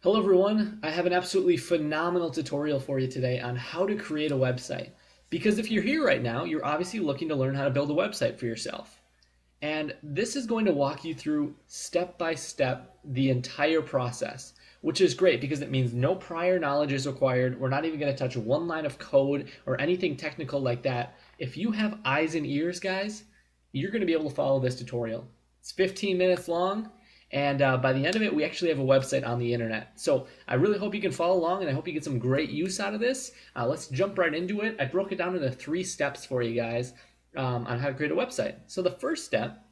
Hello everyone, I have an absolutely phenomenal tutorial for you today on how to create a website. Because if you're here right now, you're obviously looking to learn how to build a website for yourself. And this is going to walk you through step by step the entire process, which is great because it means no prior knowledge is required. We're not even going to touch one line of code or anything technical like that. If you have eyes and ears, guys, you're going to be able to follow this tutorial. It's 15 minutes long, and by the end of it, we actually have a website on the internet. So I really hope you can follow along, and I hope you get some great use out of this. Let's jump right into it. I broke it down into 3 steps for you guys on how to create a website. So the first step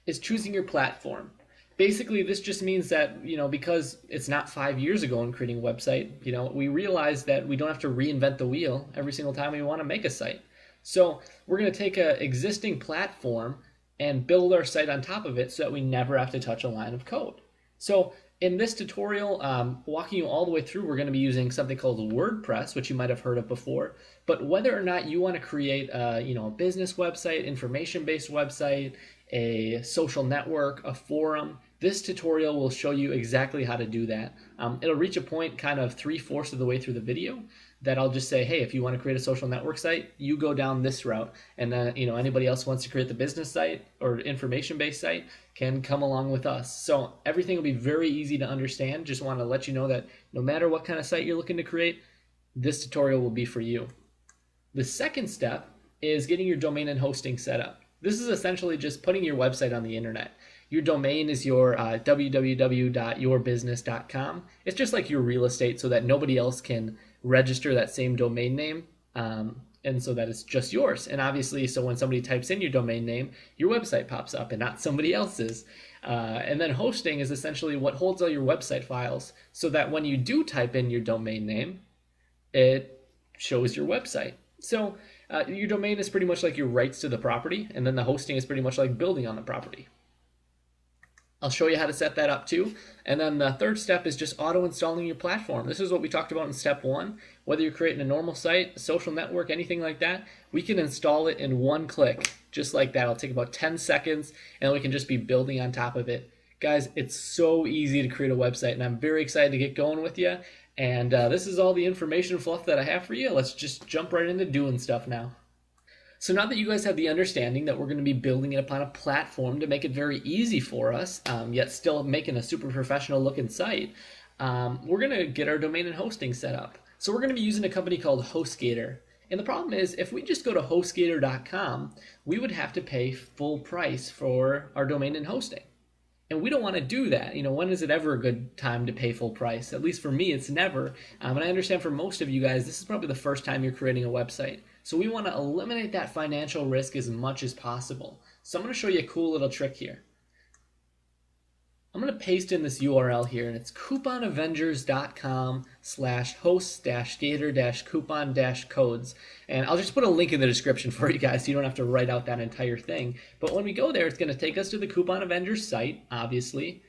is choosing your platform. Basically, this just means that, because it's not 5 years ago in creating a website, we realize that we don't have to reinvent the wheel every single time we want to make a site. So we're going to take an existing platform and build our site on top of it so that we never have to touch a line of code. So in this tutorial, walking you all the way through, we're going to be using something called WordPress, which you might have heard of before. But whether or not you want to create a business website, information-based website, a social network, a forum, this tutorial will show you exactly how to do that. It'll reach a point kind of 3/4 of the way through the video that I'll just say, hey, if you want to create a social network site, you go down this route. And then, anybody else wants to create the business site or information-based site can come along with us. So everything will be very easy to understand. Just want to let you know that no matter what kind of site you're looking to create, this tutorial will be for you. The second step is getting your domain and hosting set up. This is essentially just putting your website on the internet. Your domain is your www.yourbusiness.com. It's just like your real estate so that nobody else can register that same domain name, and so that it's just yours. And obviously, so when somebody types in your domain name, your website pops up and not somebody else's. And then hosting is essentially what holds all your website files so that when you do type in your domain name, it shows your website. So your domain is pretty much like your rights to the property, and then the hosting is pretty much like building on the property. I'll show you how to set that up too. And then the third step is just auto-installing your platform. This is what we talked about in step 1. Whether you're creating a normal site, a social network, anything like that, we can install it in one click, just like that. It'll take about 10 seconds, and we can just be building on top of it. Guys, it's so easy to create a website, and I'm very excited to get going with you. And this is all the information fluff that I have for you. Let's just jump right into doing stuff now. So now that you guys have the understanding that we're going to be building it upon a platform to make it very easy for us, yet still making a super professional looking site, we're going to get our domain and hosting set up. So we're going to be using a company called HostGator. And the problem is, if we just go to HostGator.com, we would have to pay full price for our domain and hosting. And we don't want to do that. When is it ever a good time to pay full price? At least for me, it's never. And I understand for most of you guys, this is probably the first time you're creating a website. So we want to eliminate that financial risk as much as possible. So I'm going to show you a cool little trick here. I'm going to paste in this URL here, and it's couponavengers.com/host-gator-coupon-codes. And I'll just put a link in the description for you guys so you don't have to write out that entire thing. But when we go there, it's going to take us to the Coupon Avengers site, obviously.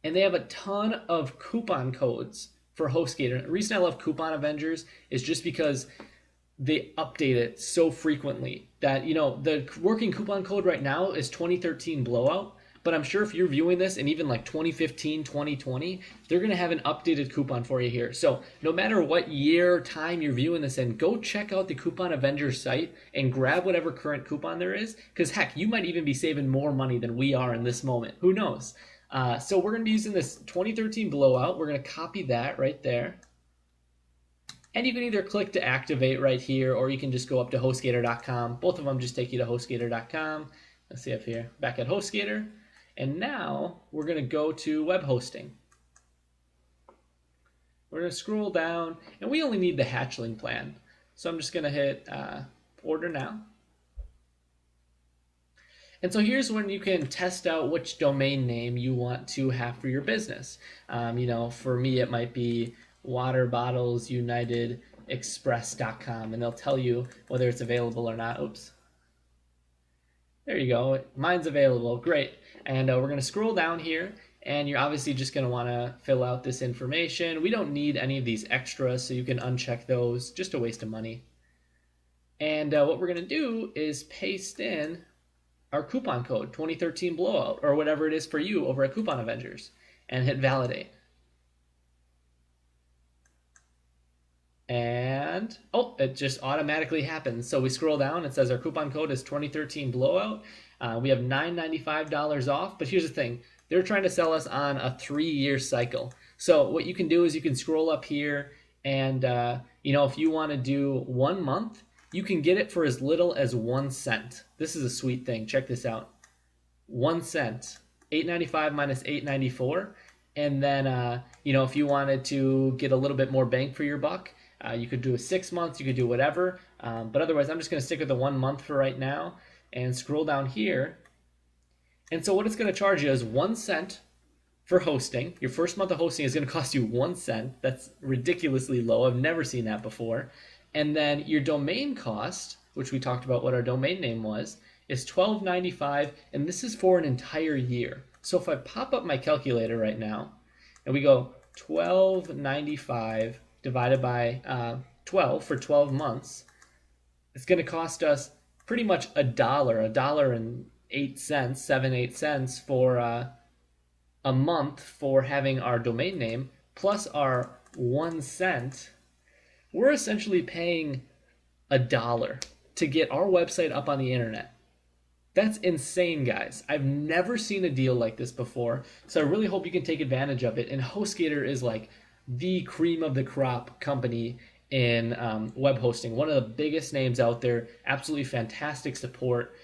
And they have a ton of coupon codes for HostGator. The reason I love Coupon Avengers is just because they update it so frequently that, the working coupon code right now is 2013 Blowout. But I'm sure if you're viewing this in even like 2015, 2020, they're going to have an updated coupon for you here. So no matter what year or time you're viewing this in, go check out the Coupon Avengers site and grab whatever current coupon there is. Because heck, you might even be saving more money than we are in this moment. Who knows? So we're going to be using this 2013 Blowout. We're going to copy that right there. And you can either click to activate right here, or you can just go up to HostGator.com. Both of them just take you to HostGator.com. Let's see up here, back at HostGator. And now we're going to go to web hosting. We're going to scroll down, and we only need the hatchling plan. So I'm just going to hit order now. And so here's when you can test out which domain name you want to have for your business. For me, it might be waterbottlesUnitedExpress.com, and they'll tell you whether it's available or not. Oops. There you go. Mine's available. Great. And we're going to scroll down here, and you're obviously just going to want to fill out this information. We don't need any of these extras, so you can uncheck those. Just a waste of money. And what we're going to do is paste in our coupon code, 2013 Blowout, or whatever it is for you over at Coupon Avengers, and hit validate. And oh, it just automatically happens. So we scroll down, it says our coupon code is 2013 blowout. We have $995 off, but here's the thing, they're trying to sell us on a 3-year cycle. So what you can do is you can scroll up here, and if you want to do 1 month, you can get it for as little as 1 cent. This is a sweet thing. Check this out. 1 cent, 8.95 minus 8.94. And then if you wanted to get a little bit more bang for your buck, you could do a 6 months, you could do whatever. But otherwise, I'm just going to stick with the 1 month for right now and scroll down here. And so what it's going to charge you is 1 cent for hosting. Your first month of hosting is going to cost you 1 cent. That's ridiculously low. I've never seen that before. And then your domain cost, which we talked about what our domain name was, is $12.95, and this is for an entire year. So if I pop up my calculator right now, and we go $12.95 divided by 12 for 12 months, it's going to cost us pretty much $1.08, 7-8 cents for a month for having our domain name, plus our 1 cent. We're essentially paying $1 to get our website up on the internet. That's insane, guys. I've never seen a deal like this before, so I really hope you can take advantage of it. And HostGator is like the cream of the crop company in web hosting. One of the biggest names out there, absolutely fantastic support.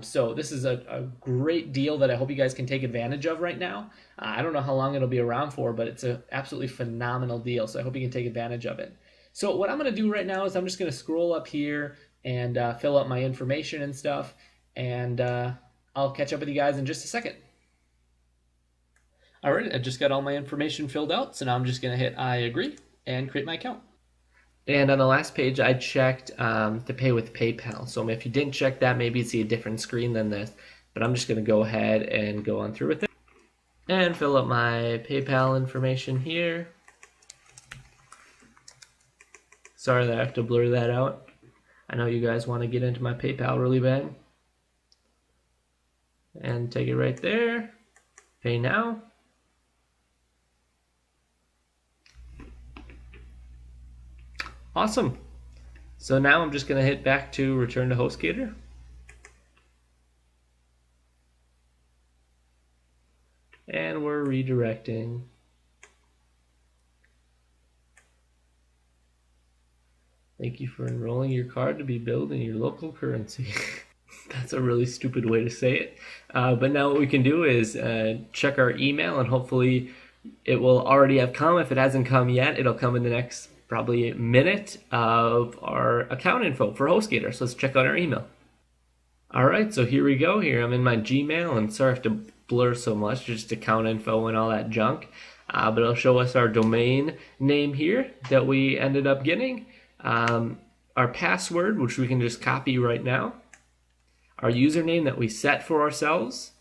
So this is a great deal that I hope you guys can take advantage of right now. I don't know how long it'll be around for, but it's an absolutely phenomenal deal, so I hope you can take advantage of it. So what I'm going to do right now is I'm just going to scroll up here and fill out my information and stuff, and I'll catch up with you guys in just a second. All right, I just got all my information filled out, so now I'm just going to hit I agree and create my account. And on the last page, I checked to pay with PayPal. So if you didn't check that, maybe you'd see a different screen than this. But I'm just going to go ahead and go on through with it. And fill up my PayPal information here. Sorry that I have to blur that out. I know you guys want to get into my PayPal really bad. And take it right there. Pay now. Awesome. So now I'm just going to hit back to return to HostGator. And we're redirecting. Thank you for enrolling your card to be billed in your local currency. That's a really stupid way to say it. But now what we can do is check our email, and hopefully it will already have come. If it hasn't come yet, it'll come in the next probably a minute of our account info for HostGator. So let's check out our email. All right, so here we go. Here I'm in my Gmail, and sorry I have to blur so much, just account info and all that junk. But it'll show us our domain name here that we ended up getting. Our password, which we can just copy right now. Our username that we set for ourselves.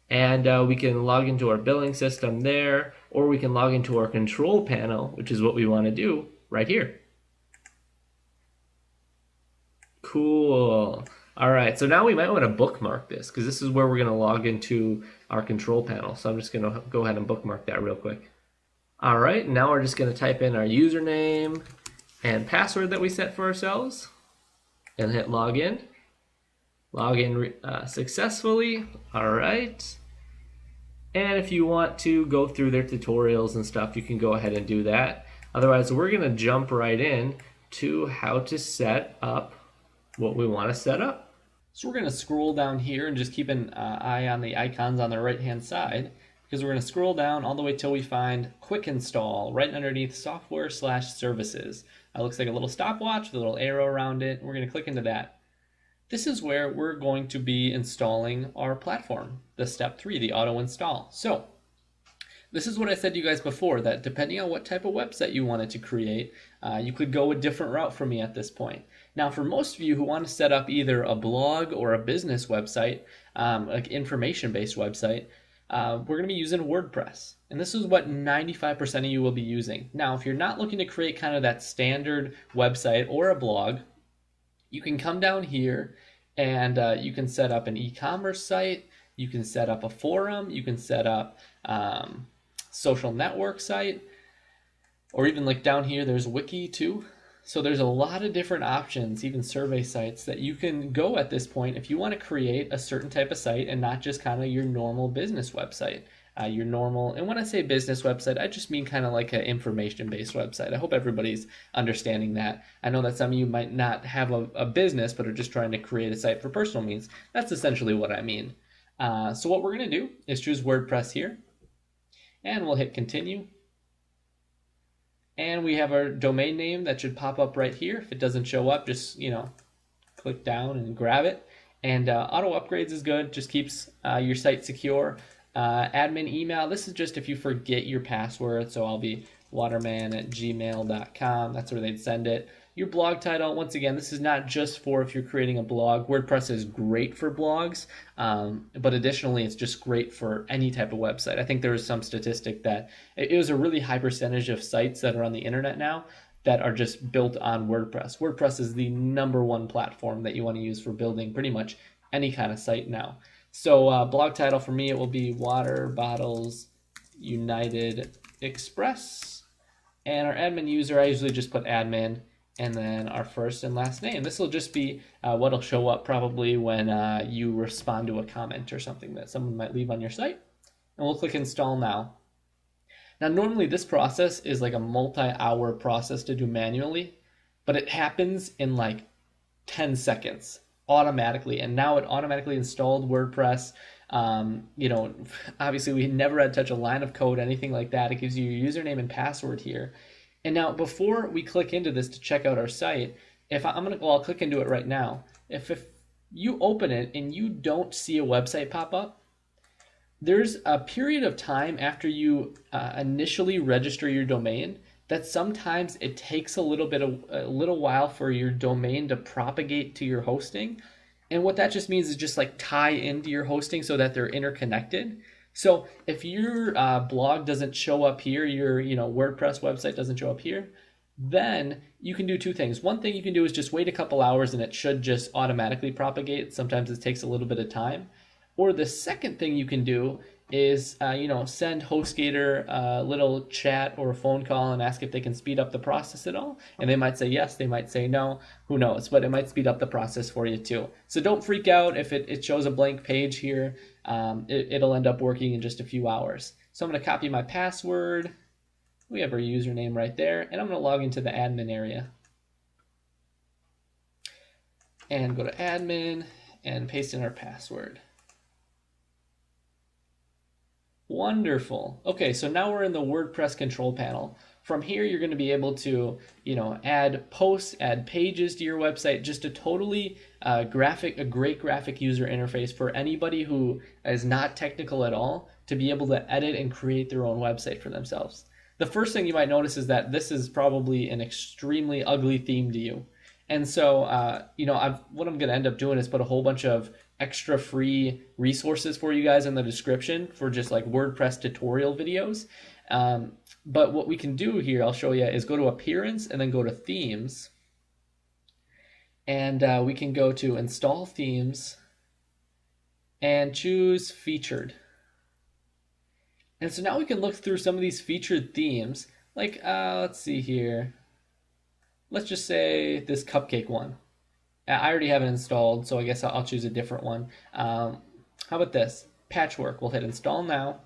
And we can log into our billing system there, or we can log into our control panel, which is what we want to do right here. Cool. All right, so now we might want to bookmark this because this is where we're going to log into our control panel. So I'm just going to go ahead and bookmark that real quick. All right, now we're just going to type in our username and password that we set for ourselves and hit login. Login successfully. All right. And if you want to go through their tutorials and stuff, you can go ahead and do that. Otherwise, we're going to jump right in to how to set up what we want to set up. So we're going to scroll down here and just keep an eye on the icons on the right-hand side, because we're going to scroll down all the way till we find Quick Install right underneath Software/Services. It looks like a little stopwatch with a little arrow around it. We're going to click into that. This is where we're going to be installing our platform, the step 3, the auto install. So this is what I said to you guys before, that depending on what type of website you wanted to create, you could go a different route from me at this point. Now, for most of you who want to set up either a blog or a business website, like information-based website, we're going to be using WordPress. And this is what 95% of you will be using. Now, if you're not looking to create kind of that standard website or a blog, you can come down here and you can set up an e-commerce site, you can set up a forum, you can set up social network site, or even like down here there's Wiki too. So there's a lot of different options, even survey sites, that you can go at this point if you want to create a certain type of site and not just kind of your normal business website. Your normal, and when I say business website, I just mean kind of like an information-based website. I hope everybody's understanding that. I know that some of you might not have a business, but are just trying to create a site for personal means. That's essentially what I mean. So what we're going to do is choose WordPress here, and we'll hit continue. And we have our domain name that should pop up right here. If it doesn't show up, just click down and grab it. And auto upgrades is good, just keeps your site secure. Admin email, this is just if you forget your password, so I'll be waterman@gmail.com. That's where they'd send it. Your blog title, once again, this is not just for if you're creating a blog. WordPress is great for blogs, but additionally, it's just great for any type of website. I think there was some statistic that it was a really high percentage of sites that are on the internet now that are just built on WordPress. WordPress is the #1 platform that you want to use for building pretty much any kind of site now. So blog title for me, it will be Water Bottles United Express. And our admin user, I usually just put admin, and then our first and last name. This will just be what'll show up probably when you respond to a comment or something that someone might leave on your site. And we'll click install now. Now normally this process is like a multi-hour process to do manually, but it happens in like 10 seconds automatically, and now it automatically installed WordPress. Obviously we never had to touch a line of code, anything like that. It gives you your username and password here. And now before we click into this to check out our site, I'll click into it right now. If you open it and you don't see a website pop up, there's a period of time after you initially register your domain that sometimes it takes a little while for your domain to propagate to your hosting. And what that just means is just like tie into your hosting so that they're interconnected. So if your blog doesn't show up here, your WordPress website doesn't show up here, then you can do two things. One thing you can do is just wait a couple hours and it should just automatically propagate. Sometimes it takes a little bit of time. Or the second thing you can do is send HostGator a little chat or a phone call and ask if they can speed up the process at all. And they might say yes, they might say no, who knows, but it might speed up the process for you too. So don't freak out if it shows a blank page here. It'll end up working in just a few hours. So I'm going to copy my password. We have our username right there, and I'm going to log into the admin area. And go to admin and paste in our password. Wonderful. Okay, so now we're in the WordPress control panel. From here, you're going to be able to, add posts, add pages to your website, just a totally great graphic user interface for anybody who is not technical at all to be able to edit and create their own website for themselves. The first thing you might notice is that this is probably an extremely ugly theme to you. And so, what I'm going to end up doing is put a whole bunch of extra free resources for you guys in the description for just like WordPress tutorial videos. But what we can do here, I'll show you, is go to Appearance and then go to Themes. And we can go to Install Themes and choose Featured. And so now we can look through some of these featured themes. Like, let's see here. Let's just say this cupcake one. I already have it installed, so I guess I'll choose a different one. How about this? Patchwork. We'll hit install now.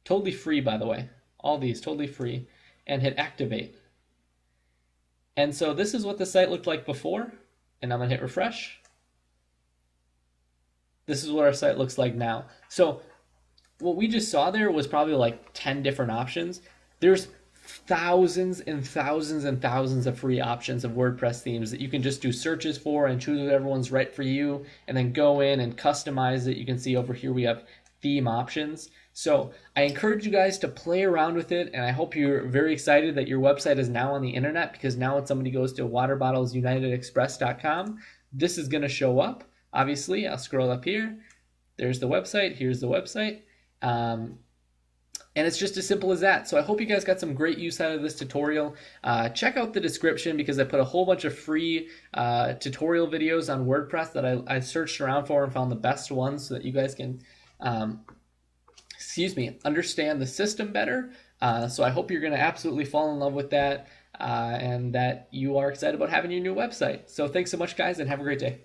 Totally free, by the way. All these totally free. And hit activate. And so this is what the site looked like before. And I'm going to hit refresh. This is what our site looks like now. So what we just saw there was probably like 10 different options. There's thousands and thousands and thousands of free options of WordPress themes that you can just do searches for and choose whatever one's right for you, and then go in and customize it. You can see over here we have theme options. So I encourage you guys to play around with it, and I hope you're very excited that your website is now on the internet, because now when somebody goes to waterbottlesUnitedExpress.com, this is going to show up. Obviously, I'll scroll up here. There's the website. Here's the website. And it's just as simple as that. So I hope you guys got some great use out of this tutorial. Check out the description, because I put a whole bunch of free tutorial videos on WordPress that I searched around for and found the best ones so that you guys can understand the system better. So I hope you're going to absolutely fall in love with that. and that you are excited about having your new website. So thanks so much, guys, and have a great day.